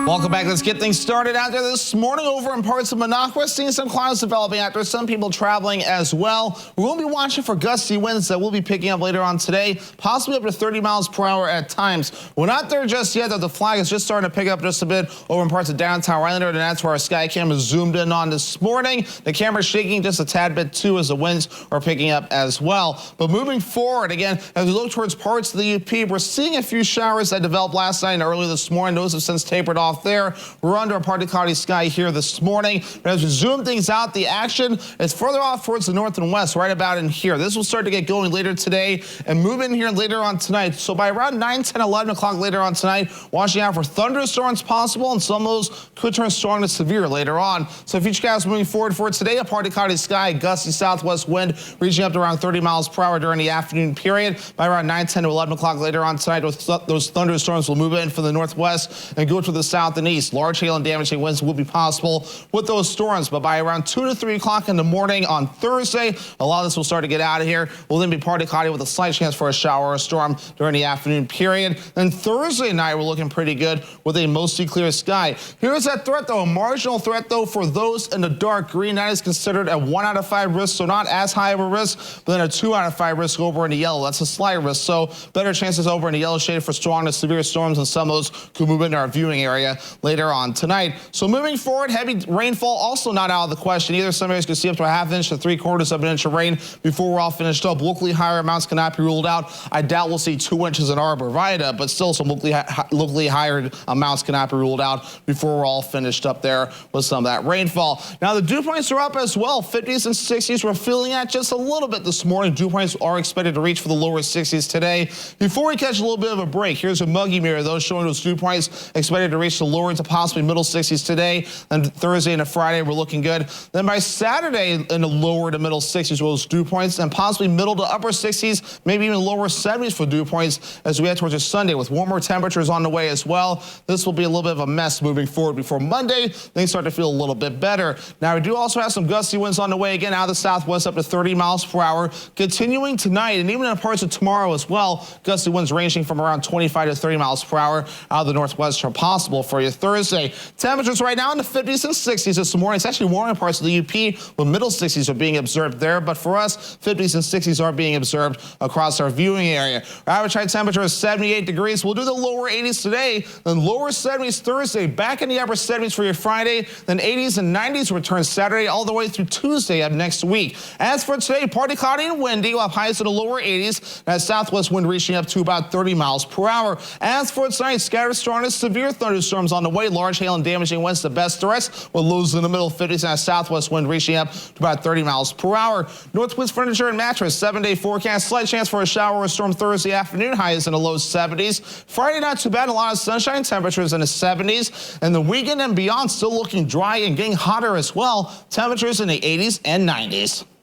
Welcome back. Let's get things started out there this morning over in parts of Minocqua. We're seeing some clouds developing out there, some people traveling as well. We will be watching for gusty winds that will be picking up later on today, possibly up to 30 miles per hour at times. We're not there just yet, though. The flag is just starting to pick up just a bit over in parts of downtown Rylander, and that's where our sky cam is zoomed in on this morning. The camera's shaking just a tad bit too as the winds are picking up as well. But moving forward, again, as we look towards parts of the UP, we're seeing a few showers that developed last night and early this morning. Those have since tapered off there. We're under a partly cloudy sky here this morning. But as we zoom things out, the action is further off towards the north and west, right about in here. This will start to get going later today and move in here later on tonight. So by around 9, 10, 11 o'clock later on tonight, watching out for thunderstorms possible, and some of those could turn strong to severe later on. So futurecast moving forward for today, a partly cloudy sky, gusty southwest wind reaching up to around 30 miles per hour during the afternoon period. By around 9, 10 to 11 o'clock later on tonight, those thunderstorms will move in from the northwest and go to the south and east. Large hail and damaging winds will be possible with those storms, but by around 2 to 3 o'clock in the morning on Thursday, a lot of this will start to get out of here. We'll then be partly cloudy with a slight chance for a shower or a storm during the afternoon period. Then Thursday night, we're looking pretty good with a mostly clear sky. Here's that threat, though, a marginal threat, though, for those in the dark green. That is considered a 1 out of 5 risk, so not as high of a risk, but then a 2 out of 5 risk over in the yellow. That's a slight risk, so better chances over in the yellow shade for strong to severe storms, and some of those could move into our viewing area later on tonight. So moving forward, heavy rainfall also not out of the question either. Some areas could see up to a ½ inch to 3/4 of an inch of rain before we're all finished up. Locally higher amounts cannot be ruled out. I doubt we'll see 2 inches in Arborvita, but still some locally higher amounts cannot be ruled out before we're all finished up there with some of that rainfall. Now the dew points are up as well. 50s and 60s we're feeling at just a little bit this morning. Dew points are expected to reach for the lower 60s today. Before we catch a little bit of a break, here's a muggy mirror, those showing those dew points expected to reach the lower to possibly middle 60s today. Then Thursday and Friday we're looking good. Then by Saturday in the lower to middle 60s with those dew points, and possibly middle to upper 60s, maybe even lower 70s for dew points as we head towards a Sunday with warmer temperatures on the way as well. This will be a little bit of a mess moving forward before Monday. Things start to feel a little bit better. Now we do also have some gusty winds on the way again out of the southwest up to 30 miles per hour continuing tonight, and even in parts of tomorrow as well. Gusty winds ranging from around 25 to 30 miles per hour out of the northwest are possible for you Thursday. Temperatures right now in the 50s and 60s this morning. It's actually warm in parts of the UP, with middle 60s are being observed there. But for us, 50s and 60s are being observed across our viewing area. Our average high temperature is 78 degrees. We'll do the lower 80s today, then lower 70s Thursday, back in the upper 70s for your Friday, then 80s and 90s return Saturday all the way through Tuesday of next week. As for today, partly cloudy and windy. We'll have highs in the lower 80s, that southwest wind reaching up to about 30 miles per hour. As for tonight, scattered strong to severe thunderstorms on the way. Large hail and damaging winds the best threats, with lows in the middle 50s and a southwest wind reaching up to about 30 miles per hour. Northwest furniture and mattress, 7-day forecast. Slight chance for a shower or a storm Thursday afternoon. Highs in the low 70s. Friday not too bad. A lot of sunshine. Temperatures in the 70s. And the weekend and beyond still looking dry and getting hotter as well. Temperatures in the 80s and 90s.